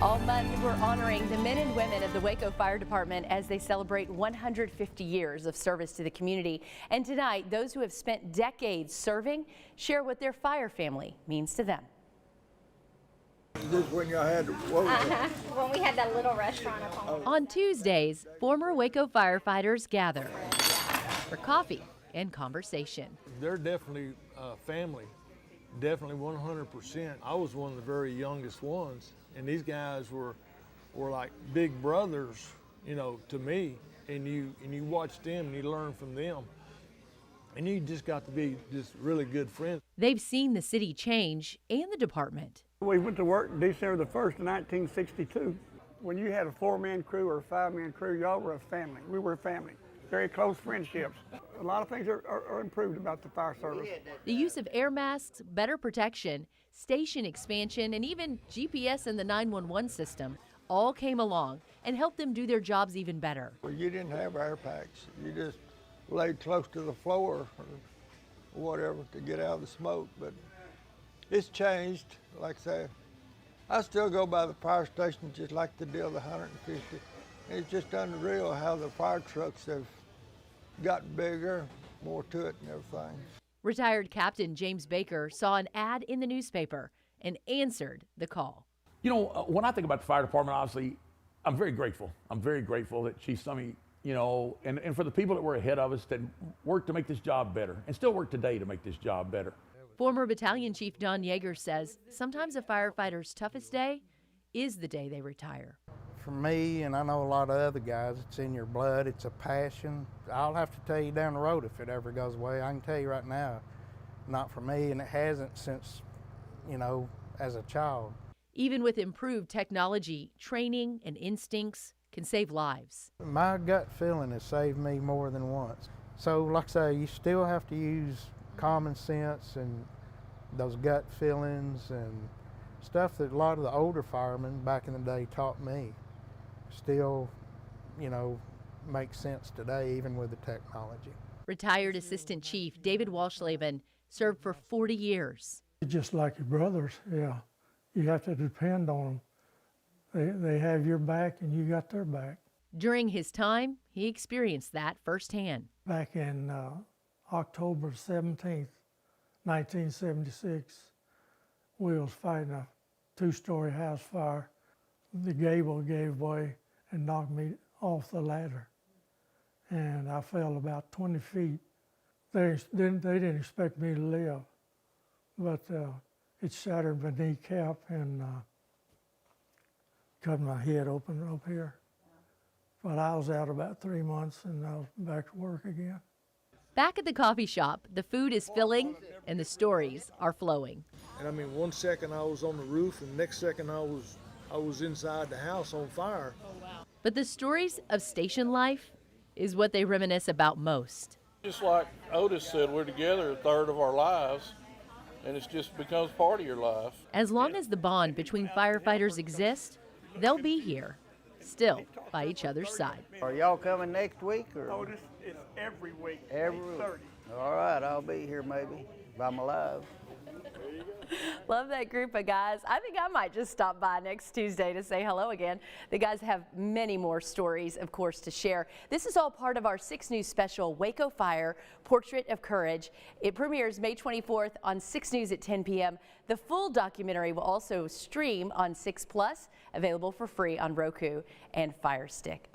All month, we're honoring the men and women of the Waco Fire Department as they celebrate 150 years of service to the community. And tonight, those who have spent decades serving share what their fire family means to them. This when y'all had when we had that little restaurant up on Tuesdays, former Waco firefighters gather for coffee and conversation. They're definitely family, definitely 100%. I was one of the very youngest ones, and these guys were like big brothers, you know, to me. And you watch them and you learn from them, and you just got to be just really good friends. They've seen the city change and the department. We went to work December the 1st, 1962. When you had a 4-man crew or a 5-man crew, y'all were a family. We were a family. Very close friendships. A lot of things are improved about the fire service. The use of air masks, better protection, station expansion, and even GPS in the 911 system all came along and helped them do their jobs even better. Well, you didn't have air packs. You just laid close to the floor or whatever to get out of the smoke. But it's changed. Like I say, I still go by the fire station just like the deal, the 150. It's just unreal how the fire trucks have gotten bigger, more to it and everything. Retired Captain James Baker saw an ad in the newspaper and answered the call. You know, when I think about the fire department, obviously, I'm very grateful. I'm very grateful that Chief Summy, you know, and for the people that were ahead of us that worked to make this job better and still work today to make this job better. Former Battalion Chief Don Yeager says sometimes a firefighter's toughest day is the day they retire. For me, and I know a lot of other guys, it's in your blood, it's a passion. I'll have to tell you down the road if it ever goes away. I can tell you right now, not for me, and it hasn't since, you know, as a child. Even with improved technology, training and instincts can save lives. My gut feeling has saved me more than once. So like I say, you still have to use common sense and those gut feelings and stuff that a lot of the older firemen back in the day taught me. Still, you know, makes sense today, even with the technology. Retired Assistant Chief David Walshleben served for 40 years. Just like your brothers, yeah. You have to depend on them. They have your back and you got their back. During his time, he experienced that firsthand. Back in October 17th, 1976, we was fighting a 2-story house fire. The gable gave way and knocked me off the ladder, and I fell about 20 feet. They didn't expect me to live, but it shattered my kneecap and cut my head open up here. But I was out about 3 months and I was back to work again. Back at the coffee shop, the food is filling and the stories are flowing. And I mean, one second I was on the roof, and the next second I was inside the house on fire. Oh, wow. But the stories of station life is what they reminisce about most. Just like Otis said, we're together a third of our lives, and it just becomes part of your life. As long as the bond between firefighters exists, they'll be here, still by each other's side. Are y'all coming next week? Or? Oh, it's every week. Every week. All right, I'll be here maybe, if I'm alive. Love that group of guys. I think I might just stop by next Tuesday to say hello again. The guys have many more stories, of course, to share. This is all part of our 6 News special, Waco Fire, Portrait of Courage. It premieres May 24th on 6 News at 10 p.m. The full documentary will also stream on 6 Plus, available for free on Roku and Fire Stick.